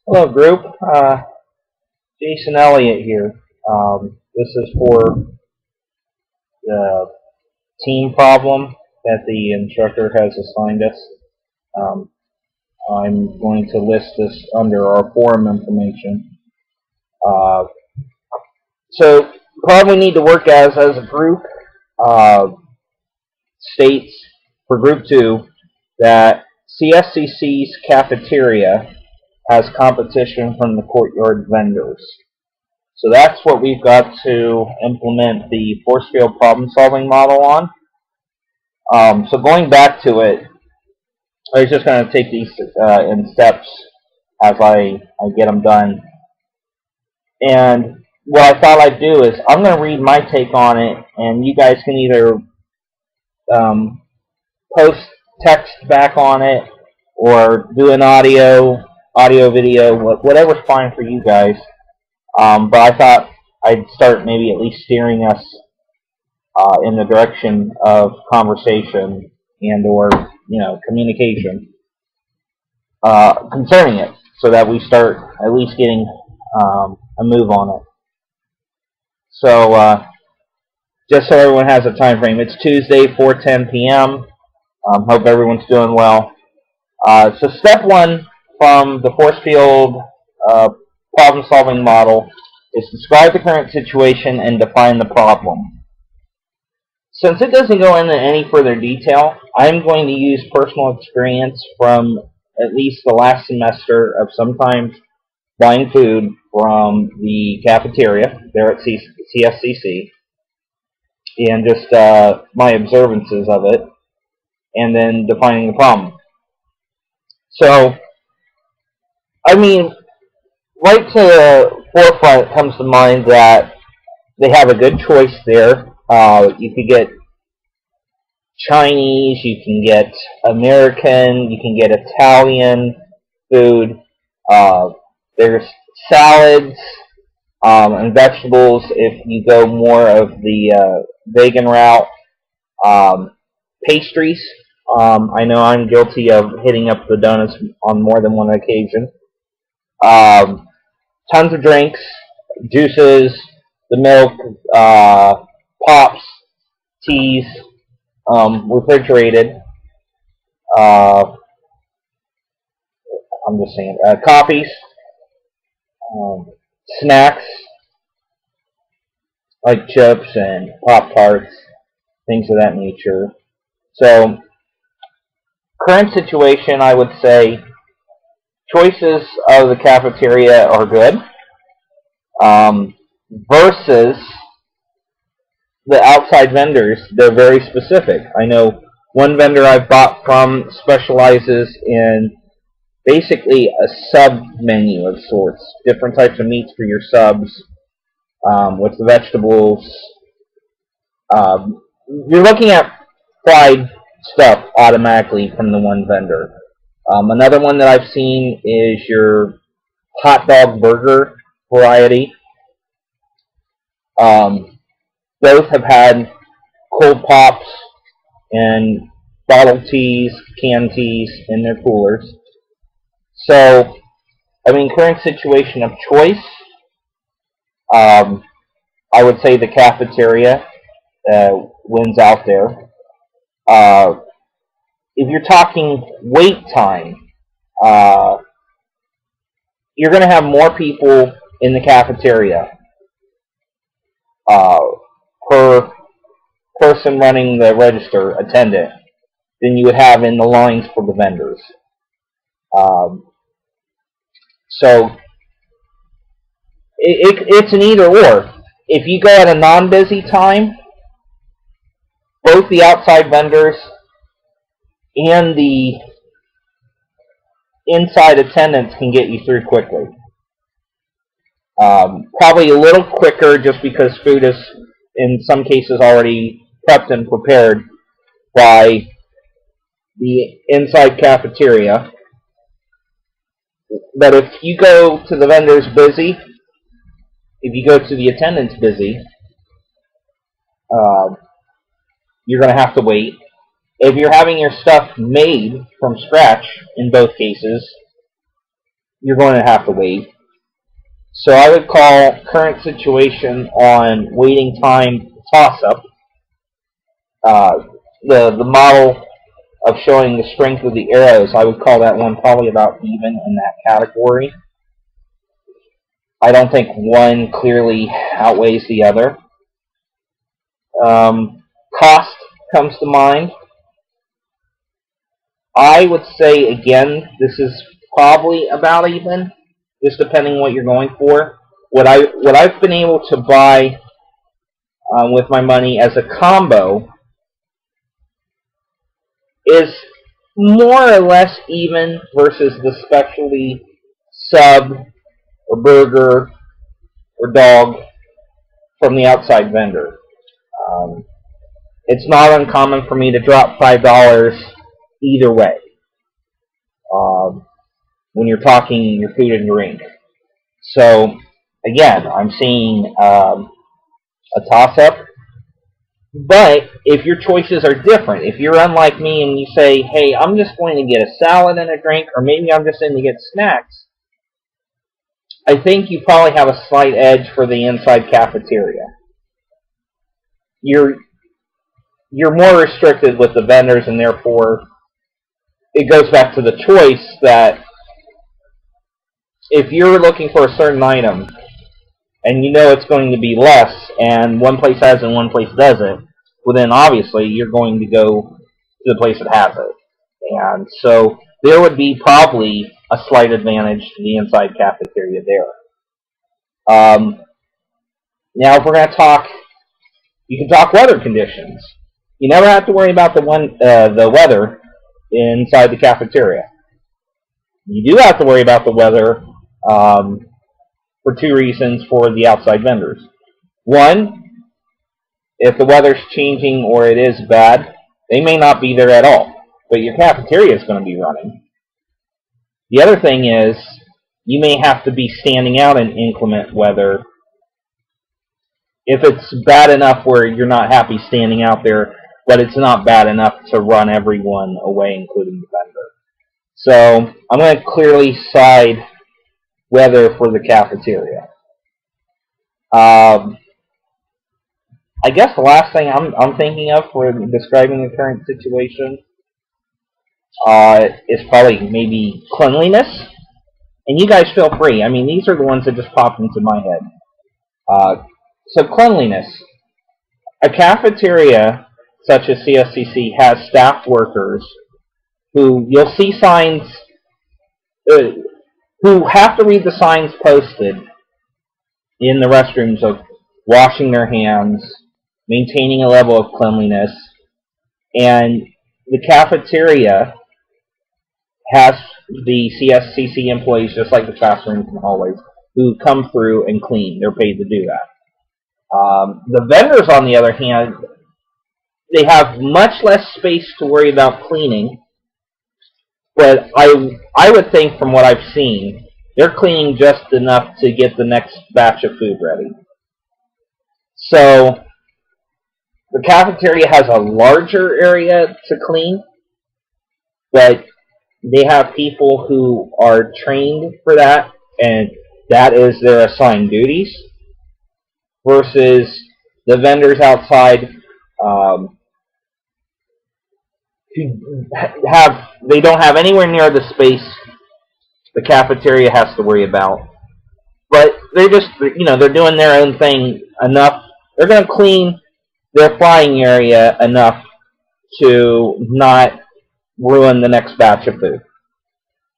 Hello, group. Jason Elliott here. This is for the team problem that the instructor has assigned us. Um, I'm going to list this under our forum information. Uh, so, the problem we need to work as a group uh, states for Group 2 that CSCC's cafeteria has competition from the courtyard vendors. So that's what we've got to implement the force field problem solving model on. So going back to it, I was just going to take these in steps as I get them done. And what I thought I'd do is I'm going to read my take on it, and you guys can either post text back on it or do an audio, video, whatever's fine for you guys. But I thought I'd start maybe at least steering us in the direction of conversation and or communication concerning it, so that we start at least getting a move on it. So just so everyone has a time frame, it's Tuesday, 4:10 p.m. Hope everyone's doing well. So step one from the force field problem-solving model is describe the current situation and define the problem. Since it doesn't go into any further detail, I'm going to use personal experience from at least the last semester of sometimes buying food from the cafeteria there at CSCC, and just my observances of it, and then defining the problem. So, I mean, right to the forefront comes to mind that they have a good choice there. You could get Chinese, you can get American, you can get Italian food. There's salads and vegetables if you go more of the vegan route. Pastries. I know I'm guilty of hitting up the donuts on more than one occasion. Tons of drinks, juices, the milk, pops, teas, refrigerated. I'm just saying, coffees, snacks like chips and Pop-Tarts, things of that nature. So, current situation, I would say, choices of the cafeteria are good, versus the outside vendors. They're very specific. I know one vendor I've bought from specializes in basically a sub menu of sorts, different types of meats for your subs, with the vegetables. You're looking at fried stuff automatically from the one vendor. Another one that I've seen is your hot dog burger variety. Both have had cold pops and bottled teas, canned teas in their coolers. So, I mean, current situation of choice, I would say the cafeteria wins out there. If you're talking wait time, you're going to have more people in the cafeteria per person running the register, attendant, than you would have in the lines for the vendors. So it's an either or. If you go at a non-busy time, both the outside vendors and the inside attendants can get you through quickly. Probably a little quicker just because food is, in some cases, already prepped and prepared by the inside cafeteria. But if you go to the vendors busy, if you go to the attendants busy, you're going to have to wait. If you're having your stuff made from scratch, in both cases, you're going to have to wait. So I would call current situation on waiting time toss-up. The model of showing the strength of the arrows, I would call that one probably about even in that category. I don't think one clearly outweighs the other. Cost comes to mind. I would say, again, this is probably about even, just depending what you're going for. What I've been able to buy with my money as a combo is more or less even versus the specialty sub or burger or dog from the outside vendor. It's not uncommon for me to drop $5 either way when you're talking your food and drink. So again, I'm seeing a toss-up. But if your choices are different, if you're unlike me and you say, hey, I'm just going to get a salad and a drink, or maybe I'm just in to get snacks, I think you probably have a slight edge for the inside cafeteria. You're more restricted with the vendors, and therefore it goes back to the choice that if you're looking for a certain item and you know it's going to be less, and one place has it and one place doesn't, well then obviously you're going to go to the place that has it. And so there would be probably a slight advantage to the inside cafeteria there. Now if we're going to talk, you can talk weather conditions. You never have to worry about the weather inside the cafeteria. You do have to worry about the weather for two reasons for the outside vendors. One, if the weather's changing or it is bad, they may not be there at all, but your cafeteria is going to be running. The other thing is, you may have to be standing out in inclement weather. If it's bad enough where you're not happy standing out there, but it's not bad enough to run everyone away, including the vendor. So I'm going to clearly side weather for the cafeteria. I guess the last thing I'm thinking of for describing the current situation is probably maybe cleanliness. And you guys feel free. I mean, these are the ones that just popped into my head. So cleanliness. A cafeteria such as CSCC has staff workers who you'll see signs, who have to read the signs posted in the restrooms of washing their hands, maintaining a level of cleanliness, and the cafeteria has the CSCC employees, just like the classrooms and hallways, who come through and clean. They're paid to do that. The vendors, on the other hand, they have much less space to worry about cleaning, but I would think from what I've seen, they're cleaning just enough to get the next batch of food ready. So the cafeteria has a larger area to clean, but they have people who are trained for that, and that is their assigned duties, versus the vendors outside they don't have anywhere near the space the cafeteria has to worry about. But they're just, they're doing their own thing enough. They're going to clean their frying area enough to not ruin the next batch of food.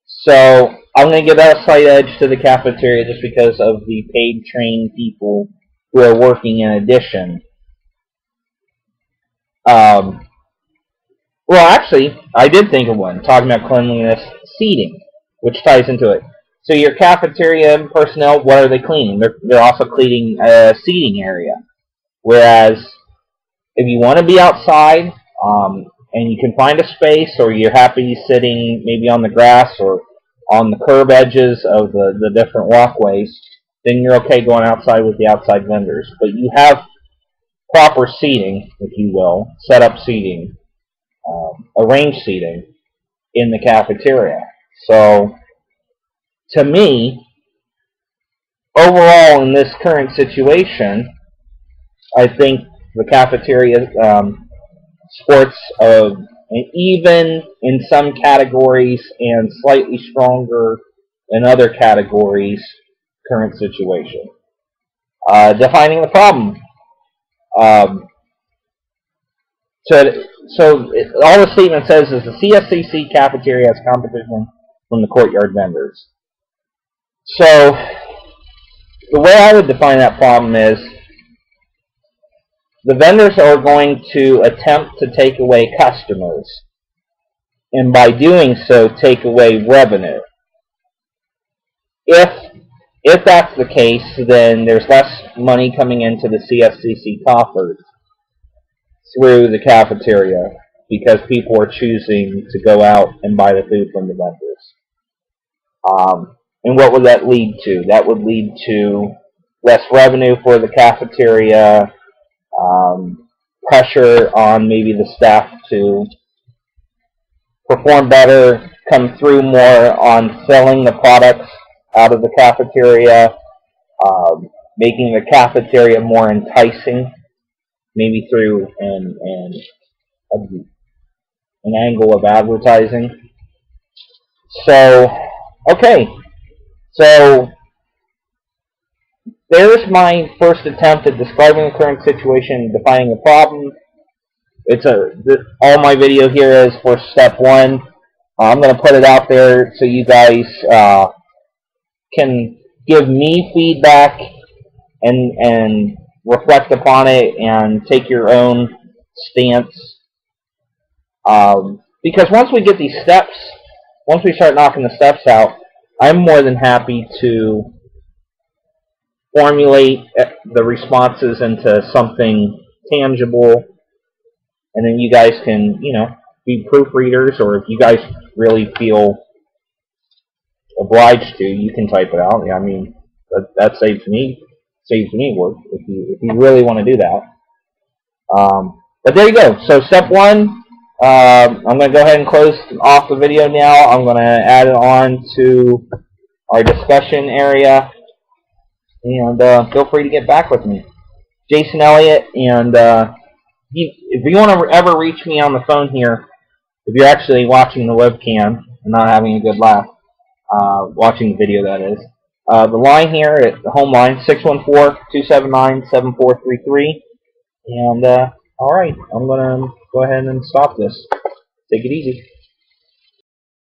So I'm going to give that a slight edge to the cafeteria just because of the paid trained people who are working in addition. Well, actually, I did think of one, talking about cleanliness, seating, which ties into it. So your cafeteria personnel, what are they cleaning? They're also cleaning a seating area. Whereas, if you want to be outside, and you can find a space, or you're happy sitting maybe on the grass or on the curb edges of the different walkways, then you're okay going outside with the outside vendors. But you have proper seating, if you will, set up seating, arranged seating in the cafeteria. So to me, overall in this current situation, I think the cafeteria sports even in some categories and slightly stronger in other categories current situation. Defining the problem. All the statement says is the CSCC cafeteria has competition from the courtyard vendors. So the way I would define that problem is the vendors are going to attempt to take away customers, and by doing so, take away revenue. If that's the case, then there's less money coming into the CSCC coffers through the cafeteria because people are choosing to go out and buy the food from the vendors. And what would that lead to? That would lead to less revenue for the cafeteria, pressure on maybe the staff to perform better, come through more on selling the products out of the cafeteria, making the cafeteria more enticing, maybe through an angle of advertising. So, okay, so there's my first attempt at describing the current situation and defining the problem. All my video here is for step 1. I'm going to put it out there so you guys can give me feedback and reflect upon it and take your own stance. Because once we get these steps, once we start knocking the steps out, I'm more than happy to formulate the responses into something tangible, and then you guys can, be proofreaders, or if you guys really feel obliged to, you can type it out. I mean, that saves me work if you really want to do that. But there you go. So step 1, I'm going to go ahead and close off the video now. I'm going to add it on to our discussion area, and feel free to get back with me. Jason Elliott, and if you want to ever reach me on the phone here, if you're actually watching the webcam and not having a good laugh, watching the video that is, the line here at the home line, 614-279-7433. And, alright, I'm going to go ahead and stop this. Take it easy.